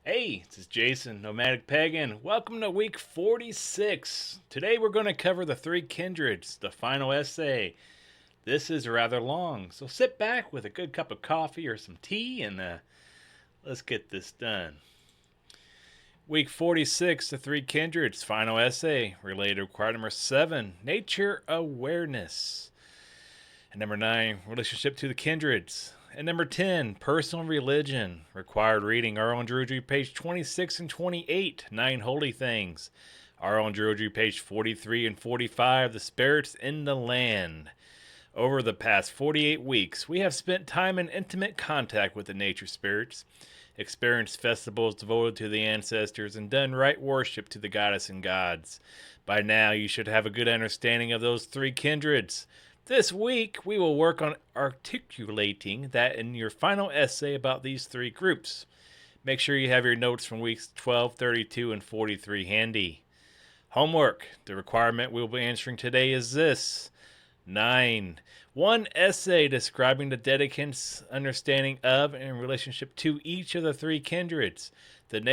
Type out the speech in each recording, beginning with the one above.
Hey, this is Jason, Nomadic Pagan. Welcome to week 46. Today we're going to cover the three kindreds, the final essay. This is rather long, so sit back with a good cup of coffee or some tea and let's get this done. Week 46, the three kindreds, final essay, related required number 7, nature awareness. And number 9, relationship to the kindreds. And number 10, personal religion. Required reading, Our Own Druidry, page 26 and 28, 9 holy things. Our Own Druidry, page 43 and 45, the spirits in the land. Over the past 48 weeks, we have spent time in intimate contact with the nature spirits, experienced festivals devoted to the ancestors, and done right worship to the goddess and gods. By now, you should have a good understanding of those three kindreds. This week, we will work on articulating that in your final essay about these three groups. Make sure you have your notes from weeks 12, 32, and 43 handy. Homework. The requirement we'll be answering today is this. 9. One essay describing the dedicant's understanding of and in relationship to each of the three kindreds, the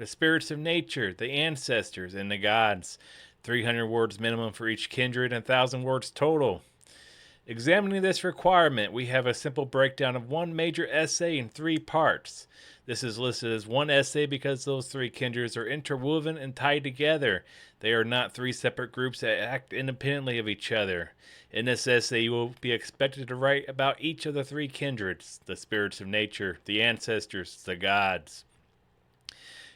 spirits of nature, the ancestors, and the gods. 300 words minimum for each kindred and 1,000 words total. Examining this requirement, we have a simple breakdown of one major essay in 3 parts. This is listed as one essay because those three kindreds are interwoven and tied together. They are not 3 separate groups that act independently of each other. In this essay, you will be expected to write about each of the three kindreds, the spirits of nature, the ancestors, the gods.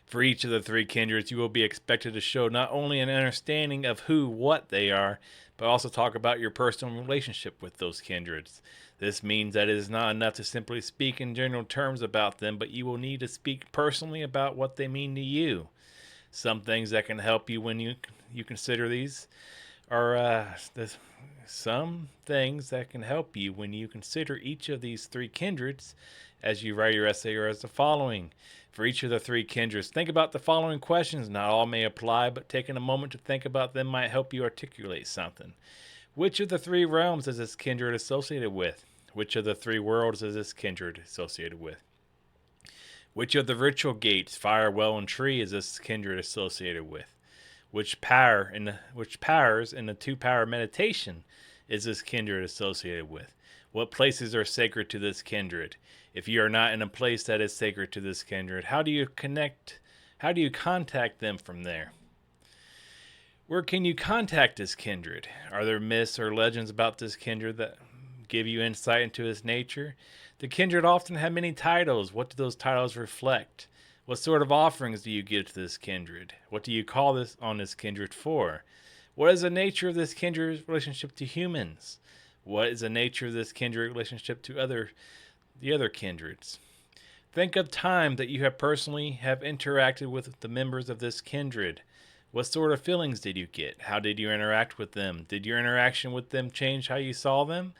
For each of the three kindreds, you will be expected to show not only an understanding of what they are, but also talk about your personal relationship with those kindreds. This means that it is not enough to simply speak in general terms about them, but you will need to speak personally about what they mean to you. Some things that can help you when you consider these are some things that can help you when you consider each of these three kindreds as you write your essay are as the following. For each of the three kindreds, think about the following questions. Not all may apply, but taking a moment to think about them might help you articulate something. Which of the 3 realms is this kindred associated with? Which of the 3 worlds is this kindred associated with? Which of the ritual gates, fire, well, and tree is this kindred associated with? Which powers in the 2-power meditation is this kindred associated with? What places are sacred to this kindred? If you are not in a place that is sacred to this kindred, how do you contact them from there? Where can you contact this kindred? Are there myths or legends about this kindred that give you insight into its nature? The kindred often have many titles. What do those titles reflect? What sort of offerings do you give to this kindred? What do you call this kindred for? What is the nature of this kindred's relationship to humans? What is the nature of this kindred relationship to the other kindreds? Think of time that you have personally interacted with the members of this kindred. What sort of feelings did you get? How did you interact with them? Did your interaction with them change how you saw them?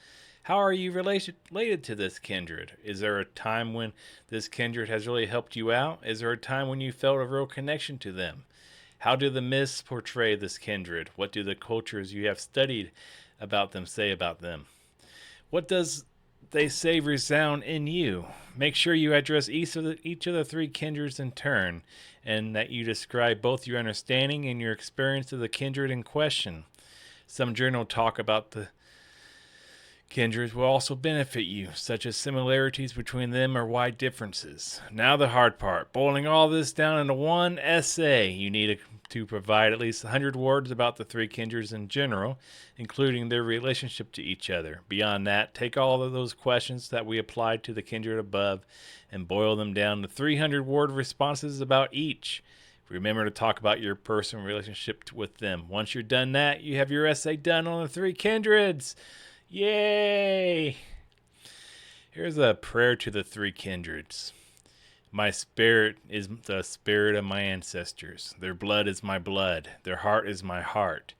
How are you related to this kindred? Is there a time when this kindred has really helped you out? Is there a time when you felt a real connection to them? How do the myths portray this kindred? What do the cultures you have studied about them say about them? What does they say resound in you? Make sure you address each of the 3 kindreds in turn, and that you describe both your understanding and your experience of the kindred in question. Some journal talk about the kindreds will also benefit you, such as similarities between them or wide differences. Now the hard part, boiling all this down into one essay. You need to provide at least 100 words about the 3 kindreds in general, including their relationship to each other. Beyond that, take all of those questions that we applied to the kindred above and boil them down to 300-word responses about each. Remember to talk about your personal relationship with them. Once you're done that, you have your essay done on the 3 kindreds. Yay! Here's a prayer to the 3 kindreds. My spirit is the spirit of my ancestors. Their blood is my blood. Their heart is my heart.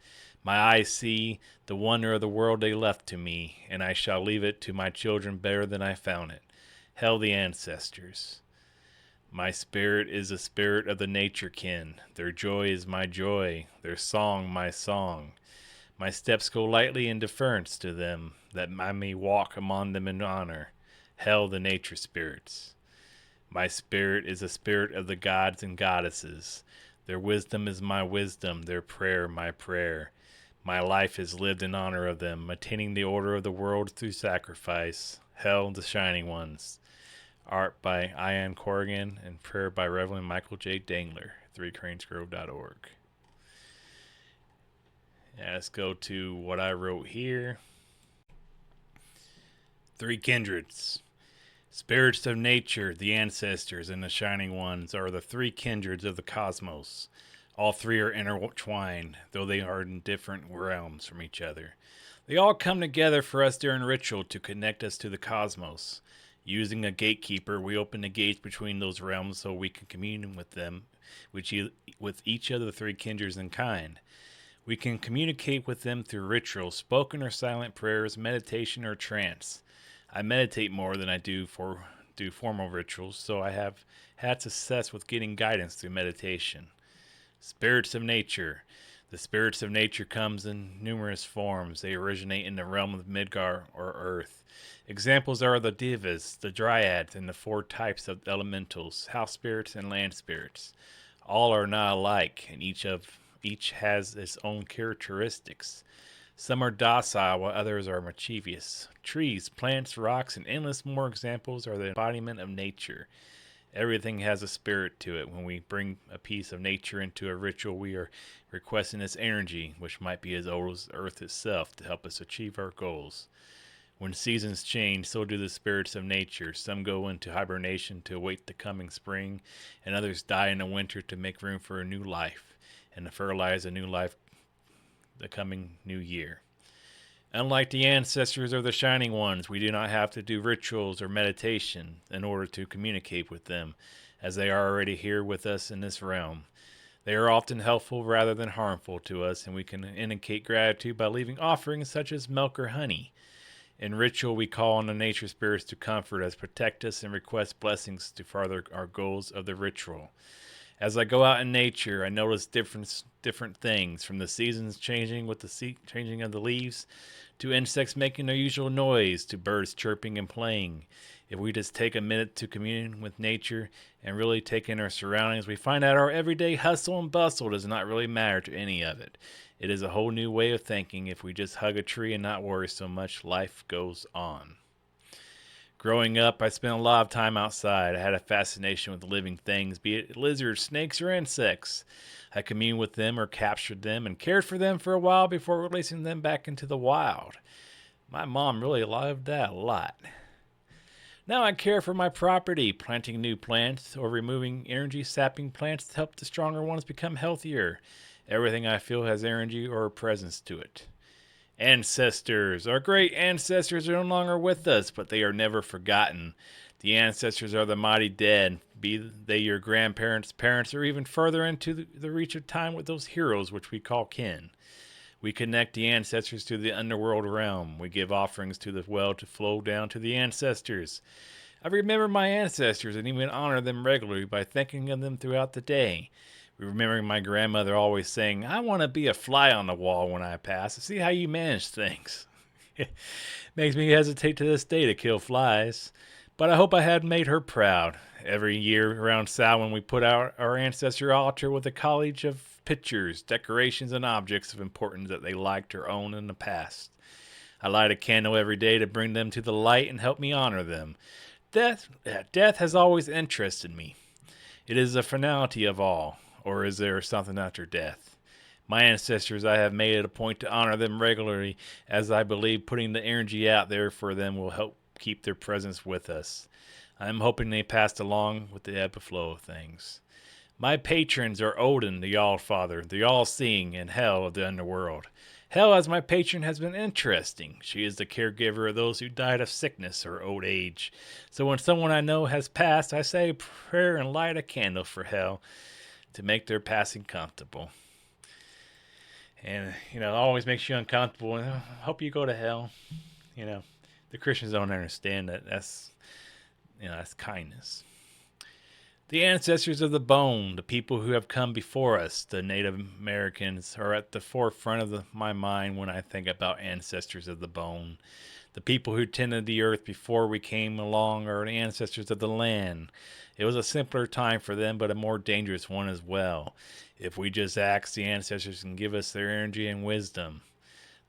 My eyes see the wonder of the world they left to me, and I shall leave it to my children better than I found it. Hail the ancestors. My spirit is the spirit of the nature kin. Their joy is my joy. Their song my song. My steps go lightly in deference to them, that I may walk among them in honor. Hail the nature spirits. My spirit is the spirit of the gods and goddesses. Their wisdom is my wisdom, their prayer my prayer. My life is lived in honor of them, attaining the order of the world through sacrifice. Hell, the Shining Ones. Art by Ian Corrigan and prayer by Reverend Michael J. Dangler, 3cranesgrove.org. Yeah, let's go to what I wrote here. Three kindreds. Spirits of nature, the ancestors, and the Shining Ones are the three kindreds of the cosmos. All three are intertwined, though they are in different realms from each other. They all come together for us during ritual to connect us to the cosmos. Using a gatekeeper, we open the gates between those realms so we can commune with them, with each of the three kindreds in kind. We can communicate with them through rituals, spoken or silent prayers, meditation, or trance. I meditate more than I do formal rituals, so I have had success with getting guidance through meditation. Spirits of nature. The spirits of nature comes in numerous forms. They originate in the realm of Midgar or Earth. Examples are the Devas, the Dryads, and the four types of elementals, house spirits and land spirits. All are not alike, and each has its own characteristics. Some are docile, while others are mischievous. Trees, plants, rocks, and endless more examples are the embodiment of nature. Everything has a spirit to it. When we bring a piece of nature into a ritual, we are requesting its energy, which might be as old as Earth itself, to help us achieve our goals. When seasons change, so do the spirits of nature. Some go into hibernation to await the coming spring, and others die in the winter to make room for a new life, and to fertilize a new life the coming new year. Unlike the ancestors or the Shining Ones, we do not have to do rituals or meditation in order to communicate with them, as they are already here with us in this realm. They are often helpful rather than harmful to us, and we can indicate gratitude by leaving offerings such as milk or honey. In ritual, we call on the nature spirits to comfort us, protect us, and request blessings to further our goals of the ritual. As I go out in nature, I notice different things, from the seasons changing with the changing of the leaves, to insects making their usual noise, to birds chirping and playing. If we just take a minute to commune with nature and really take in our surroundings, we find out our everyday hustle and bustle does not really matter to any of it. It is a whole new way of thinking. If we just hug a tree and not worry so much, life goes on. Growing up, I spent a lot of time outside. I had a fascination with living things, be it lizards, snakes, or insects. I communed with them or captured them and cared for them for a while before releasing them back into the wild. My mom really loved that a lot. Now I care for my property, planting new plants or removing energy-sapping plants to help the stronger ones become healthier. Everything I feel has energy or a presence to it. Ancestors. Our great ancestors are no longer with us, but they are never forgotten. The ancestors are the mighty dead, be they your grandparents, parents, or even further into the reach of time with those heroes which we call kin. We connect the ancestors to the underworld realm. We give offerings to the well to flow down to the ancestors. I remember my ancestors and even honor them regularly by thinking of them throughout the day. Remembering my grandmother always saying, "I want to be a fly on the wall when I pass to see how you manage things." Makes me hesitate to this day to kill flies. But I hope I had made her proud. Every year around Samhain we put out our ancestor altar with a collage of pictures, decorations, and objects of importance that they liked or owned in the past. I light a candle every day to bring them to the light and help me honor them. Death has always interested me. It is the finality of all. Or is there something after death? My ancestors, I have made it a point to honor them regularly, as I believe putting the energy out there for them will help keep their presence with us. I am hoping they passed along with the ebb and flow of things. My patrons are Odin, the All-Father, the All-Seeing, and Hel of the Underworld. Hel, as my patron, has been interesting. She is the caregiver of those who died of sickness or old age. So when someone I know has passed, I say a prayer and light a candle for Hel, to make their passing comfortable. And, it always makes you uncomfortable. And I hope you go to hell. The Christians don't understand that. That's kindness. The ancestors of the bone, the people who have come before us, the Native Americans, are at the forefront of my mind when I think about ancestors of the bone. The people who tended the earth before we came along are the ancestors of the land. It was a simpler time for them, but a more dangerous one as well. If we just ask, the ancestors can give us their energy and wisdom.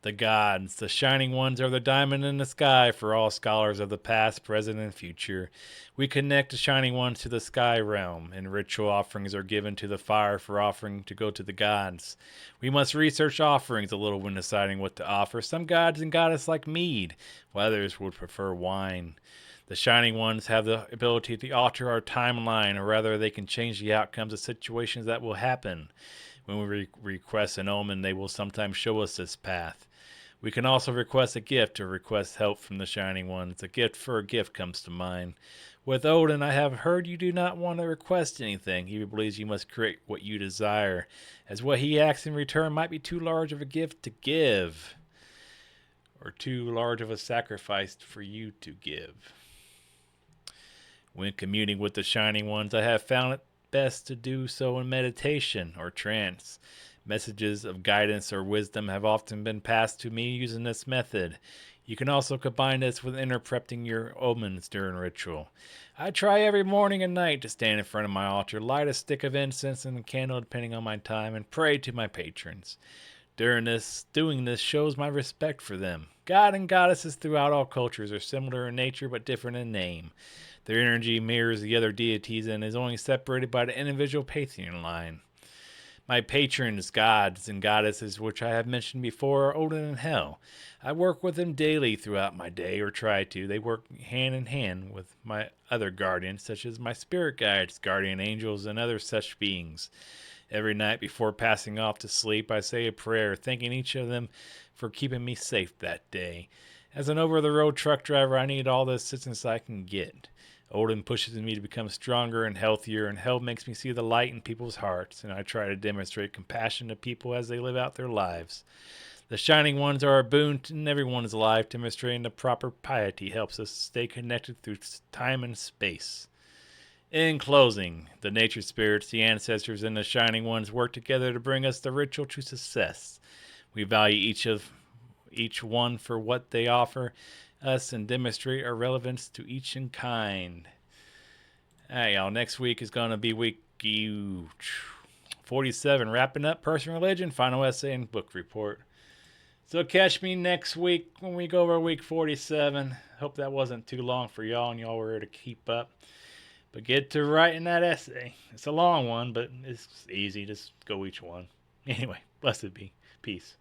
The gods, the shining ones, are the diamond in the sky for all scholars of the past, present, and future. We connect the shining ones to the sky realm, and ritual offerings are given to the fire for offering to go to the gods. We must research offerings a little when deciding what to offer. Some gods and goddesses like mead, while others would prefer wine. The Shining Ones have the ability to alter our timeline, or rather, they can change the outcomes of situations that will happen. When we request an omen, they will sometimes show us this path. We can also request a gift or request help from the Shining Ones. A gift for a gift comes to mind. With Odin, I have heard you do not want to request anything. He believes you must create what you desire, as what he asks in return might be too large of a gift to give, or too large of a sacrifice for you to give. When communing with the Shining Ones, I have found it best to do so in meditation or trance. Messages of guidance or wisdom have often been passed to me using this method. You can also combine this with interpreting your omens during ritual. I try every morning and night to stand in front of my altar, light a stick of incense and a candle depending on my time, and pray to my patrons. Doing this shows my respect for them. God and goddesses throughout all cultures are similar in nature but different in name. Their energy mirrors the other deities and is only separated by the individual pantheon line. My patrons, gods, and goddesses, which I have mentioned before, are Odin and Hel. I work with them daily throughout my day, or try to. They work hand in hand with my other guardians, such as my spirit guides, guardian angels, and other such beings. Every night before passing off to sleep, I say a prayer, thanking each of them for keeping me safe that day. As an over-the-road truck driver, I need all the assistance I can get. Odin pushes me to become stronger and healthier, and Hel makes me see the light in people's hearts, and I try to demonstrate compassion to people as they live out their lives. The Shining Ones are a boon in everyone's life. Demonstrating the proper piety helps us stay connected through time and space. In closing, the nature spirits, the ancestors, and the Shining Ones work together to bring us the ritual to success. We value each one for what they offer us and demonstrate our relevance to each in kind. Alright, y'all. Next week is going to be week 47, wrapping up personal religion, final essay, and book report. So catch me next week when we go over week 47. Hope that wasn't too long for y'all and y'all were able to keep up. But get to writing that essay. It's a long one, but it's easy. Just go each one. Anyway, blessed be. Peace.